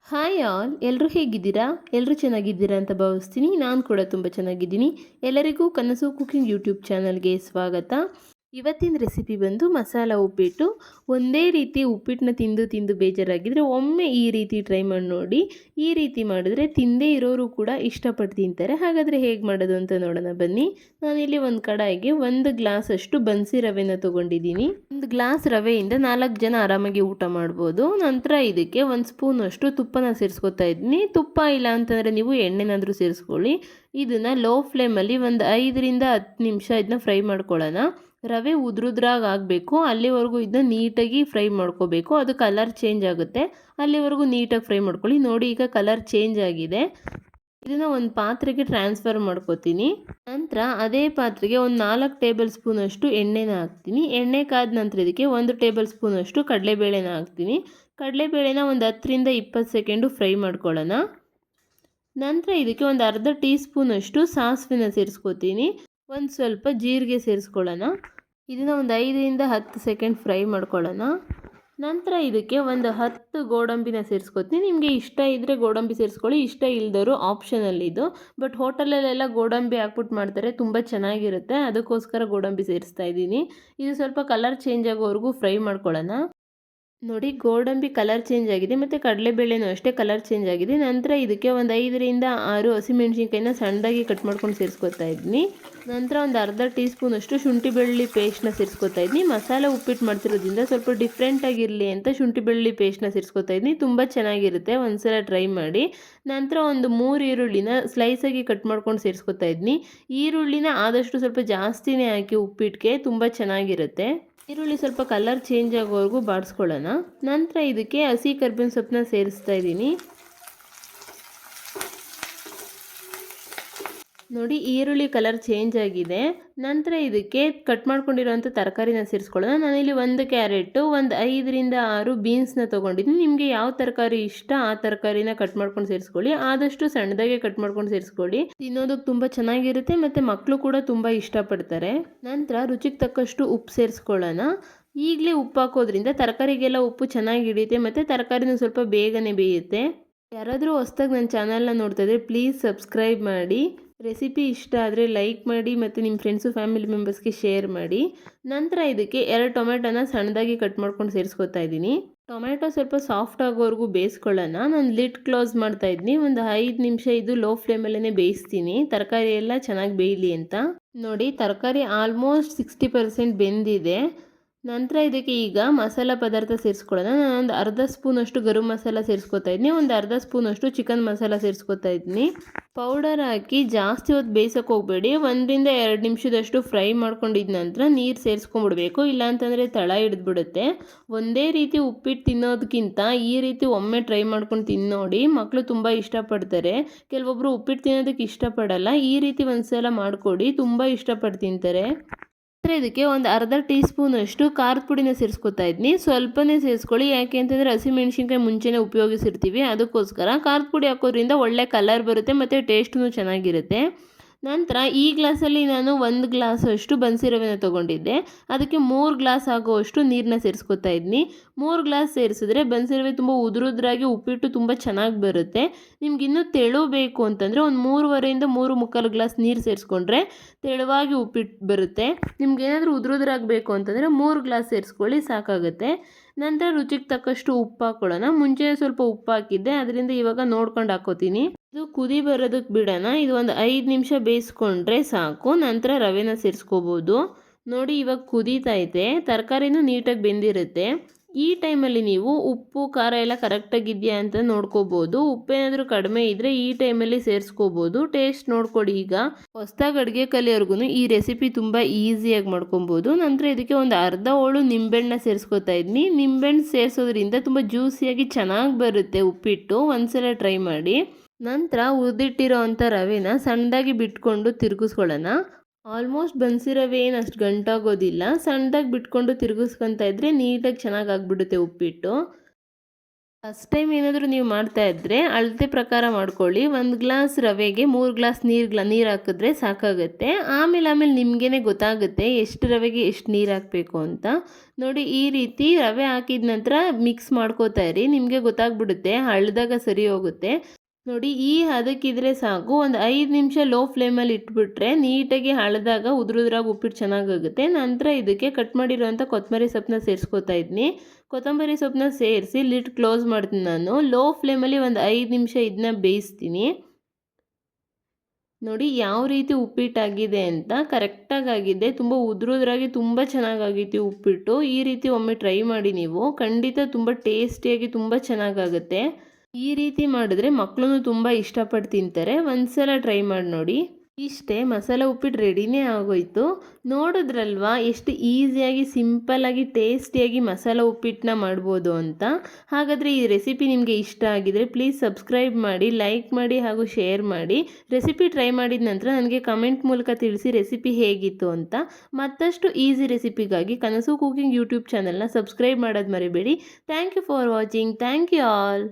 Hi all, ಎಲ್ಲರೂ ಹೇಗಿದ್ದೀರಾ? ಎಲ್ಲರೂ ಚೆನ್ನಾಗಿದ್ದೀರಾ ಅಂತ ಭಾವಿಸ್ತೀನಿ. ನಾನು ಕೂಡ ತುಂಬ ಚೆನ್ನಾಗಿದ್ದೀನಿ. ಎಲ್ಲರಿಗೂ ಕನಸು ಕುಕಿಂಗ್ ಯೂಟ್ಯೂಬ್ ಚಾನಲ್ಗೆ ಸ್ವಾಗತ. ಇವತ್ತಿನ ರೆಸಿಪಿ ಬಂದು ಮಸಾಲ ಉಪ್ಪಿಟ್ಟು. ಒಂದೇ ರೀತಿ ಉಪ್ಪಿಟ್ಟನ್ನ ತಿಂದು ತಿಂದು ಬೇಜಾರಾಗಿದ್ದರೆ ಒಮ್ಮೆ ಈ ರೀತಿ ಟ್ರೈ ಮಾಡಿ ನೋಡಿ. ಈ ರೀತಿ ಮಾಡಿದ್ರೆ ತಿಂದೇ ಇರೋರು ಕೂಡ ಇಷ್ಟಪಟ್ಟು ತಿಂತಾರೆ. ಹಾಗಾದರೆ ಹೇಗೆ ಮಾಡೋದು ಅಂತ ನೋಡೋಣ ಬನ್ನಿ. ನಾನಿಲ್ಲಿ ಒಂದು ಕಡಾಯಿಗೆ 1 ಗ್ಲಾಸ್ ಅಷ್ಟು ಬನ್ಸಿ ರವೆನ ತೊಗೊಂಡಿದ್ದೀನಿ. 1 ಗ್ಲಾಸ್ ರವೆಯಿಂದ 4 ಜನ ಆರಾಮಾಗಿ ಊಟ ಮಾಡ್ಬೋದು. ನಂತರ ಇದಕ್ಕೆ 1 ಸ್ಪೂನ್ ಅಷ್ಟು ತುಪ್ಪನ ಸೇರಿಸ್ಕೊತಾ ಇದ್ದೀನಿ. ತುಪ್ಪ ಇಲ್ಲ ಅಂತಂದರೆ ನೀವು ಎಣ್ಣೆನಾದರೂ ಸೇರಿಸ್ಕೊಳ್ಳಿ. ಇದನ್ನು ಲೋ ಫ್ಲೇಮಲ್ಲಿ ಒಂದು 5ರಿಂದ 10 ನಿಮಿಷ ಇದನ್ನ ಫ್ರೈ ಮಾಡ್ಕೊಳ್ಳೋಣ. ರವೆ ಉದ್ರುದ್ರಾಗಿ ಆಗಬೇಕು, ಅಲ್ಲಿವರೆಗೂ ಇದನ್ನ ನೀಟಾಗಿ ಫ್ರೈ ಮಾಡ್ಕೋಬೇಕು. ಅದು ಕಲರ್ ಚೇಂಜ್ ಆಗುತ್ತೆ, ಅಲ್ಲಿವರೆಗೂ ನೀಟಾಗಿ ಫ್ರೈ ಮಾಡ್ಕೊಳ್ಳಿ. ನೋಡಿ, ಈಗ ಕಲರ್ ಚೇಂಜ್ ಆಗಿದೆ. ಇದನ್ನು ಒಂದು ಪಾತ್ರೆಗೆ ಟ್ರಾನ್ಸ್ಫರ್ ಮಾಡ್ಕೋತೀನಿ. ನಂತರ ಅದೇ ಪಾತ್ರೆಗೆ ಒಂದು 4 ಟೇಬಲ್ ಸ್ಪೂನ್ ಅಷ್ಟು ಎಣ್ಣೆನ ಹಾಕ್ತೀನಿ. ಎಣ್ಣೆ ಕಾದ ನಂತರ ಇದಕ್ಕೆ 1 ಟೇಬಲ್ ಸ್ಪೂನ್ ಅಷ್ಟು ಕಡಲೆಬೇಳೆನ ಹಾಕ್ತೀನಿ. ಕಡಲೆಬೇಳೆನ ಒಂದು 10ರಿಂದ 20 ಸೆಕೆಂಡು ಫ್ರೈ ಮಾಡ್ಕೊಳ್ಳೋಣ. ನಂತರ ಇದಕ್ಕೆ ಒಂದು ಅರ್ಧ ಟೀ ಸ್ಪೂನ್ ಅಷ್ಟು ಸಾಸಿವೆನ ಸೇರಿಸ್ಕೋತೀನಿ. ಒಂದು ಸ್ವಲ್ಪ ಜೀರಿಗೆ ಸೇರಿಸ್ಕೊಳ್ಳೋಣ. ಇದನ್ನು ಒಂದು 5ರಿಂದ 10 ಸೆಕೆಂಡ್ ಫ್ರೈ ಮಾಡ್ಕೊಳ್ಳೋಣ. ನಂತರ ಇದಕ್ಕೆ ಒಂದು 10 ಗೋಡಂಬಿನ ಸೇರಿಸ್ಕೊತೀನಿ. ನಿಮಗೆ ಇಷ್ಟ ಇದ್ದರೆ ಗೋಡಂಬಿ ಸೇರಿಸ್ಕೊಳ್ಳಿ, ಇಷ್ಟ ಇಲ್ಲದವರು ಆಪ್ಷನಲ್ಲಿದ್ದು. ಬಟ್ ಹೋಟೆಲಲ್ಲೆಲ್ಲ ಗೋಡಂಬಿ ಹಾಕ್ಬಿಟ್ಟು ಮಾಡ್ತಾರೆ, ತುಂಬ ಚೆನ್ನಾಗಿರುತ್ತೆ. ಅದಕ್ಕೋಸ್ಕರ ಗೋಡಂಬಿ ಸೇರಿಸ್ತಾ ಇದ್ದೀನಿ. ಇದು ಸ್ವಲ್ಪ ಕಲರ್ ಚೇಂಜ್ ಆಗೋವರೆಗೂ ಫ್ರೈ ಮಾಡ್ಕೊಳ್ಳೋಣ. ನೋಡಿ, ಗೋಡಂಬಿ ಕಲರ್ ಚೇಂಜ್ ಆಗಿದೆ ಮತ್ತು ಕಡಲೆಬೇಳೆನೂ ಅಷ್ಟೇ ಕಲರ್ ಚೇಂಜ್ ಆಗಿದೆ. ನಂತರ ಇದಕ್ಕೆ ಒಂದು 5ರಿಂದ 6 ಹಸಿಮೆಣ್ಸಿನ್ಕಾಯಿನ ಸಣ್ಣದಾಗಿ ಕಟ್ ಮಾಡ್ಕೊಂಡು ಸೇರಿಸ್ಕೊತಾ ಇದ್ದೀನಿ. ನಂತರ ಒಂದು ಅರ್ಧ ಟೀ ಸ್ಪೂನ್ ಅಷ್ಟು ಶುಂಠಿ ಬೆಳ್ಳುಳ್ಳಿ ಪೇಸ್ಟ್ನ ಸೇರಿಸ್ಕೊತಾ ಇದ್ದೀನಿ. ಮಸಾಲೆ ಉಪ್ಪಿಟ್ಟು ಮಾಡ್ತಿರೋದ್ರಿಂದ ಸ್ವಲ್ಪ ಡಿಫ್ರೆಂಟಾಗಿರಲಿ ಅಂತ ಶುಂಠಿ ಬೆಳ್ಳುಳ್ಳಿ ಪೇಸ್ಟ್ನ ಸೇರಿಸ್ಕೊತಾ ಇದ್ದೀನಿ. ತುಂಬ ಚೆನ್ನಾಗಿರುತ್ತೆ, ಒಂದ್ಸಲ ಟ್ರೈ ಮಾಡಿ. ನಂತರ ಒಂದು 3 ಈರುಳ್ಳಿನ ಸ್ಲೈಸಾಗಿ ಕಟ್ ಮಾಡ್ಕೊಂಡು ಸೇರಿಸ್ಕೊತಾ ಇದ್ದೀನಿ. ಈರುಳ್ಳಿನ ಆದಷ್ಟು ಸ್ವಲ್ಪ ಜಾಸ್ತಿನೇ ಹಾಕಿ ಉಪ್ಪಿಟ್ಟಿಗೆ, ತುಂಬ ಚೆನ್ನಾಗಿರುತ್ತೆ. ಈರುಳ್ಳಿ ಸ್ವಲ್ಪ ಕಲರ್ ಚೇಂಜ್ ಆಗೋವರೆಗೂ ಬಾಡಿಸ್ಕೊಳ್ಳೋಣ. ನಂತರ ಇದಕ್ಕೆ ಹಸಿ ಕರ್ಬೇವಿನ ಸೊಪ್ಪನ್ನ ಸೇರಿಸ್ತಾ ಇದ್ದೀನಿ. ನೋಡಿ, ಈರುಳ್ಳಿ ಕಲರ್ ಚೇಂಜ್ ಆಗಿದೆ. ನಂತರ ಇದಕ್ಕೆ ಕಟ್ ಮಾಡ್ಕೊಂಡಿರೋಂಥ ತರಕಾರಿನ ಸೇರಿಸ್ಕೊಳ್ಳೋಣ. ನಾನಿಲ್ಲಿ 1 ಕ್ಯಾರೆಟು, ಒಂದು 5ರಿಂದ 6 ಬೀನ್ಸ್ನ ತೊಗೊಂಡಿದ್ದೀನಿ. ನಿಮಗೆ ಯಾವ ತರಕಾರಿ ಇಷ್ಟ ಆ ತರಕಾರಿನ ಕಟ್ ಮಾಡ್ಕೊಂಡು ಸೇರಿಸ್ಕೊಳ್ಳಿ. ಆದಷ್ಟು ಸಣ್ಣದಾಗೆ ಕಟ್ ಮಾಡ್ಕೊಂಡು ಸೇರಿಸ್ಕೊಳ್ಳಿ, ತಿನ್ನೋದಕ್ಕೆ ತುಂಬ ಚೆನ್ನಾಗಿರುತ್ತೆ ಮತ್ತು ಮಕ್ಕಳು ಕೂಡ ತುಂಬ ಇಷ್ಟಪಡ್ತಾರೆ. ನಂತರ ರುಚಿಗೆ ತಕ್ಕಷ್ಟು ಉಪ್ಪು ಸೇರಿಸ್ಕೊಳ್ಳೋಣ. ಈಗಲೇ ಉಪ್ಪು ಹಾಕೋದ್ರಿಂದ ತರಕಾರಿಗೆಲ್ಲ ಉಪ್ಪು ಚೆನ್ನಾಗಿ ಹಿಡಿಯುತ್ತೆ ಮತ್ತು ತರಕಾರಿನೂ ಸ್ವಲ್ಪ ಬೇಗನೆ ಬೇಯುತ್ತೆ. ಯಾರಾದರೂ ಹೊಸ್ದಾಗಿ ನನ್ನ ಚಾನಲ್ನ ನೋಡ್ತಾ ಇದ್ದರೆ ಪ್ಲೀಸ್ ಸಬ್ಸ್ಕ್ರೈಬ್ ಮಾಡಿ. ರೆಸಿಪಿ ಇಷ್ಟ ಆದರೆ ಲೈಕ್ ಮಾಡಿ ಮತ್ತು ನಿಮ್ಮ ಫ್ರೆಂಡ್ಸು ಫ್ಯಾಮಿಲಿ ಮೆಂಬರ್ಸ್ಗೆ ಶೇರ್ ಮಾಡಿ. ನಂತರ ಇದಕ್ಕೆ 2 ಟೊಮೆಟೊನ ಸಣ್ಣದಾಗಿ ಕಟ್ ಮಾಡ್ಕೊಂಡು ಸೇರಿಸ್ಕೊತಾ ಇದ್ದೀನಿ. ಟೊಮೆಟೊ ಸ್ವಲ್ಪ ಸಾಫ್ಟ್ ಆಗೋವರೆಗೂ ಬೇಯಿಸ್ಕೊಳ್ಳೋಣ. ನಾನು ಲಿಡ್ ಕ್ಲೋಸ್ ಮಾಡ್ತಾ ಇದ್ದೀನಿ. ಒಂದು 5 ನಿಮಿಷ ಇದು ಲೋ ಫ್ಲೇಮಲ್ಲೇ ಬೇಯಿಸ್ತೀನಿ, ತರಕಾರಿ ಎಲ್ಲ ಚೆನ್ನಾಗಿ ಬೇಯಲಿ ಅಂತ. ನೋಡಿ, ತರಕಾರಿ ಆಲ್ಮೋಸ್ಟ್ 60% ಬೆಂದಿದೆ. ನಂತರ ಇದಕ್ಕೆ ಈಗ ಮಸಾಲ ಪದಾರ್ಥ ಸೇರಿಸ್ಕೊಳ್ಳೋಣ. ನಾನೊಂದು ಅರ್ಧ ಸ್ಪೂನ್ ಅಷ್ಟು ಗರಂ ಮಸಾಲ ಸೇರಿಸ್ಕೊತಾ ಇದ್ದೀನಿ. ಒಂದು ಅರ್ಧ ಸ್ಪೂನ್ ಅಷ್ಟು ಚಿಕನ್ ಮಸಾಲ ಸೇರಿಸ್ಕೊತಾ ಇದ್ದೀನಿ. ಪೌಡರ್ ಹಾಕಿ ಜಾಸ್ತಿ ಹೊತ್ತು ಬೇಯಿಸೋಕೆ ಹೋಗಬೇಡಿ. 1ರಿಂದ 2 ನಿಮಿಷದಷ್ಟು ಫ್ರೈ ಮಾಡ್ಕೊಂಡಿದ್ದ ನಂತರ ನೀರು ಸೇರಿಸ್ಕೊಂಡ್ಬಿಡ್ಬೇಕು, ಇಲ್ಲಾಂತಂದರೆ ತಳ ಹಿಡಿದ್ಬಿಡುತ್ತೆ. ಒಂದೇ ರೀತಿ ಉಪ್ಪಿಟ್ಟು ತಿನ್ನೋದಕ್ಕಿಂತ ಈ ರೀತಿ ಒಮ್ಮೆ ಟ್ರೈ ಮಾಡ್ಕೊಂಡು ತಿನ್ನೋಡಿ, ಮಕ್ಕಳು ತುಂಬ ಇಷ್ಟಪಡ್ತಾರೆ. ಕೆಲವೊಬ್ಬರು ಉಪ್ಪಿಟ್ಟು ತಿನ್ನೋದಕ್ಕೆ ಇಷ್ಟಪಡಲ್ಲ, ಈ ರೀತಿ ಒಂದ್ಸಲ ಮಾಡಿಕೊಡಿ, ತುಂಬ ಇಷ್ಟಪಟ್ಟು ತಿಂತಾರೆ. ನಂತರ ಇದಕ್ಕೆ ಒಂದು ಅರ್ಧ ಟೀ ಸ್ಪೂನ್ ಅಷ್ಟು ಖಾರದ ಪುಡಿನ ಸೇರಿಸ್ಕೊತಾ ಇದ್ದೀನಿ. ಸ್ವಲ್ಪನೇ ಸೇರಿಸ್ಕೊಳ್ಳಿ, ಯಾಕೆ ಅಂತಂದರೆ ಹಸಿಮೆಣ್ಸಿನ್ಕಾಯಿ ಮುಂಚೆನೇ ಉಪಯೋಗಿಸಿರ್ತೀವಿ, ಅದಕ್ಕೋಸ್ಕರ. ಖಾರದ ಪುಡಿ ಹಾಕೋದ್ರಿಂದ ಒಳ್ಳೆ ಕಲರ್ ಬರುತ್ತೆ ಮತ್ತು ಟೇಸ್ಟೂ ಚೆನ್ನಾಗಿರುತ್ತೆ. ನಂತರ ಈ ಗ್ಲಾಸಲ್ಲಿ ನಾನು 1 ಗ್ಲಾಸ್ ಅಷ್ಟು ಬನ್ಸಿ ರವೆನ ತೊಗೊಂಡಿದ್ದೆ. ಅದಕ್ಕೆ 3 ಗ್ಲಾಸ್ ಆಗೋವಷ್ಟು ನೀರನ್ನ ಸೇರಿಸ್ಕೊತಾ ಇದ್ದೀನಿ. 3 ಗ್ಲಾಸ್ ಸೇರಿಸಿದ್ರೆ ಬನ್ಸಿ ರವೆ ತುಂಬ ಉದುರುದ್ರಾಗಿ ಉಪ್ಪಿಟ್ಟು ತುಂಬ ಚೆನ್ನಾಗಿ ಬರುತ್ತೆ. ನಿಮ್ಗೆ ಇನ್ನೂ ತೆಳು ಬೇಕು ಅಂತಂದರೆ ಒಂದು 3.5ರಿಂದ 3.25 ಗ್ಲಾಸ್ ನೀರು ಸೇರಿಸ್ಕೊಂಡ್ರೆ ತೆಳುವಾಗಿ ಉಪ್ಪಿಟ್ಟು ಬರುತ್ತೆ. ನಿಮ್ಗೇನಾದರೂ ಉದುರುದ್ರಾಗಬೇಕು ಅಂತಂದರೆ 3 ಗ್ಲಾಸ್ ಸೇರಿಸ್ಕೊಳ್ಳಿ, ಸಾಕಾಗುತ್ತೆ. ನಂತರ ರುಚಿಗೆ ತಕ್ಕಷ್ಟು ಉಪ್ಪು ಹಾಕ್ಕೊಳ್ಳೋಣ. ಮುಂಚೆ ಸ್ವಲ್ಪ ಉಪ್ಪು ಹಾಕಿದ್ದೆ, ಅದರಿಂದ ಇವಾಗ ನೋಡ್ಕೊಂಡು ಹಾಕೋತೀನಿ. ಇದು ಕುದಿ ಬರೋದಕ್ಕೆ ಬಿಡೋಣ. ಇದು ಒಂದು 5 ನಿಮಿಷ ಬೇಯಿಸ್ಕೊಂಡ್ರೆ ಸಾಕು. ನಂತರ ರವೆನ ಸೇರಿಸ್ಕೋಬೋದು. ನೋಡಿ, ಇವಾಗ ಕುದೀತೈತೆ, ತರಕಾರಿನೂ ನೀಟಾಗಿ ಬೆಂದಿರುತ್ತೆ. ಈ ಟೈಮಲ್ಲಿ ನೀವು ಉಪ್ಪು ಖಾರ ಎಲ್ಲ ಕರೆಕ್ಟಾಗಿದೆಯಾ ಅಂತ ನೋಡ್ಕೋಬೋದು. ಉಪ್ಪೇನಾದರೂ ಕಡಿಮೆ ಇದ್ದರೆ ಈ ಟೈಮಲ್ಲಿ ಸೇರಿಸ್ಕೋಬೋದು. ಟೇಸ್ಟ್ ನೋಡ್ಕೊಡಿ. ಈಗ ಹೊಸ್ದಾಗಿ ಅಡುಗೆ ಕಲಿಯೋರ್ಗು ಈ ರೆಸಿಪಿ ತುಂಬ ಈಸಿಯಾಗಿ ಮಾಡ್ಕೊಬೋದು. ನಂತರ ಇದಕ್ಕೆ ಒಂದು ಅರ್ಧ ಹೋಳು ನಿಂಬೆಹಣ್ಣನ್ನ ಸೇರಿಸ್ಕೊತಾ ಇದ್ದೀನಿ. ನಿಂಬೆಹಣ್ಣು ಸೇರಿಸೋದ್ರಿಂದ ತುಂಬ ಜ್ಯೂಸಿಯಾಗಿ ಚೆನ್ನಾಗಿ ಬರುತ್ತೆ ಉಪ್ಪಿಟ್ಟು, ಒಂದ್ಸಲ ಟ್ರೈ ಮಾಡಿ. ನಂತರ ಹುರಿದಿಟ್ಟಿರೋ ಅಂಥ ರವೆನ ಸಣ್ಣದಾಗಿ ಬಿಟ್ಕೊಂಡು ತಿರುಗಿಸ್ಕೊಳ್ಳೋಣ. ಆಲ್ಮೋಸ್ಟ್ ಬನ್ಸಿ ರವೆ ಏನು ಅಷ್ಟು ಗಂಟಾಗೋದಿಲ್ಲ, ಸಣ್ಣದಾಗಿ ಬಿಟ್ಕೊಂಡು ತಿರುಗಿಸ್ಕೊತಾ ಇದ್ದರೆ ನೀಟಾಗಿ ಚೆನ್ನಾಗಿ ಆಗಿಬಿಡುತ್ತೆ ಉಪ್ಪಿಟ್ಟು. ಫಸ್ಟ್ ಟೈಮ್ ಏನಾದರೂ ನೀವು ಮಾಡ್ತಾ ಇದ್ದರೆ ಅಳತೆ ಪ್ರಕಾರ ಮಾಡ್ಕೊಳ್ಳಿ. 1 ಗ್ಲಾಸ್ ರವೆಗೆ 3 ಗ್ಲಾಸ್ ನೀರು ಹಾಕಿದ್ರೆ ಸಾಕಾಗುತ್ತೆ. ಆಮೇಲೆ ನಿಮಗೇ ಗೊತ್ತಾಗುತ್ತೆ ಎಷ್ಟು ರವೆಗೆ ಎಷ್ಟು ನೀರು ಹಾಕಬೇಕು ಅಂತ. ನೋಡಿ ಈ ರೀತಿ ರವೆ ಹಾಕಿದ ನಂತರ ಮಿಕ್ಸ್ ಮಾಡ್ಕೋತಾ ಇರಿ, ನಿಮಗೆ ಗೊತ್ತಾಗ್ಬಿಡುತ್ತೆ, ಹಳ್ದಾಗ ಸರಿ ಹೋಗುತ್ತೆ. ನೋಡಿ ಈ ಹದಕ್ಕಿದ್ರೆ ಸಾಕು. ಒಂದು 5 ನಿಮಿಷ ಲೋ ಫ್ಲೇಮಲ್ಲಿ ಇಟ್ಬಿಟ್ರೆ ನೀಟಾಗಿ ಹಳದಾಗ ಉದುರುದ್ರಾಗಿ ಉಪ್ಪಿಟ್ಟು ಚೆನ್ನಾಗಾಗುತ್ತೆ. ನಂತರ ಇದಕ್ಕೆ ಕಟ್ ಮಾಡಿರೋಂಥ ಕೊತ್ತಂಬರಿ ಸೊಪ್ಪನ್ನ ಸೇರಿಸ್ಕೊತಾ ಇದ್ದೀನಿ. ಕೊತ್ತಂಬರಿ ಸೊಪ್ಪನ್ನ ಸೇರಿಸಿ ಲಿಡ್ ಕ್ಲೋಸ್ ಮಾಡ್ತೀನಿ ನಾನು. ಲೋ ಫ್ಲೇಮಲ್ಲಿ ಒಂದು 5 ನಿಮಿಷ ಇದನ್ನ ಬೇಯಿಸ್ತೀನಿ. ನೋಡಿ ಯಾವ ರೀತಿ ಉಪ್ಪಿಟ್ಟಾಗಿದೆ ಅಂತ, ಕರೆಕ್ಟಾಗಿ ಆಗಿದೆ. ತುಂಬ ಉದುರುದ್ರಾಗಿ ತುಂಬ ಚೆನ್ನಾಗಾಗಿತ್ತು ಉಪ್ಪಿಟ್ಟು. ಈ ರೀತಿ ಒಮ್ಮೆ ಟ್ರೈ ಮಾಡಿ ನೀವು, ಖಂಡಿತ ತುಂಬ ಟೇಸ್ಟಿಯಾಗಿ ತುಂಬ ಚೆನ್ನಾಗಾಗುತ್ತೆ. ಈ ರೀತಿ ಮಾಡಿದ್ರೆ ಮಕ್ಕಳು ತುಂಬ ಇಷ್ಟಪಟ್ಟು ತಿಂತಾರೆ. ಒಂದ್ಸಲ ಟ್ರೈ ಮಾಡಿ ನೋಡಿ. ಇಷ್ಟೇ, ಮಸಾಲೆ ಉಪ್ಪಿಟ್ಟು ರೆಡಿನೇ ಆಗೋಯ್ತು. ನೋಡಿದ್ರಲ್ವಾ ಎಷ್ಟು ಈಸಿಯಾಗಿ ಸಿಂಪಲ್ಲಾಗಿ ಟೇಸ್ಟಿಯಾಗಿ ಮಸಾಲೆ ಉಪ್ಪಿಟ್ಟನ್ನ ಮಾಡ್ಬೋದು ಅಂತ. ಹಾಗಾದರೆ ಈ ರೆಸಿಪಿ ನಿಮಗೆ ಇಷ್ಟ ಆಗಿದರೆ ಪ್ಲೀಸ್ ಸಬ್ಸ್ಕ್ರೈಬ್ ಮಾಡಿ, ಲೈಕ್ ಮಾಡಿ ಹಾಗೂ ಶೇರ್ ಮಾಡಿ. ರೆಸಿಪಿ ಟ್ರೈ ಮಾಡಿದ ನಂತರ ನನಗೆ ಕಮೆಂಟ್ ಮೂಲಕ ತಿಳಿಸಿ ರೆಸಿಪಿ ಹೇಗಿತ್ತು ಅಂತ. ಮತ್ತಷ್ಟು ಈಸಿ ರೆಸಿಪಿಗಾಗಿ ಕನಸು ಕುಕಿಂಗ್ ಯೂಟ್ಯೂಬ್ ಚಾನಲ್ನ ಸಬ್ಸ್ಕ್ರೈಬ್ ಮಾಡೋದು ಮರಿಬೇಡಿ. Thank you for watching. Thank you all.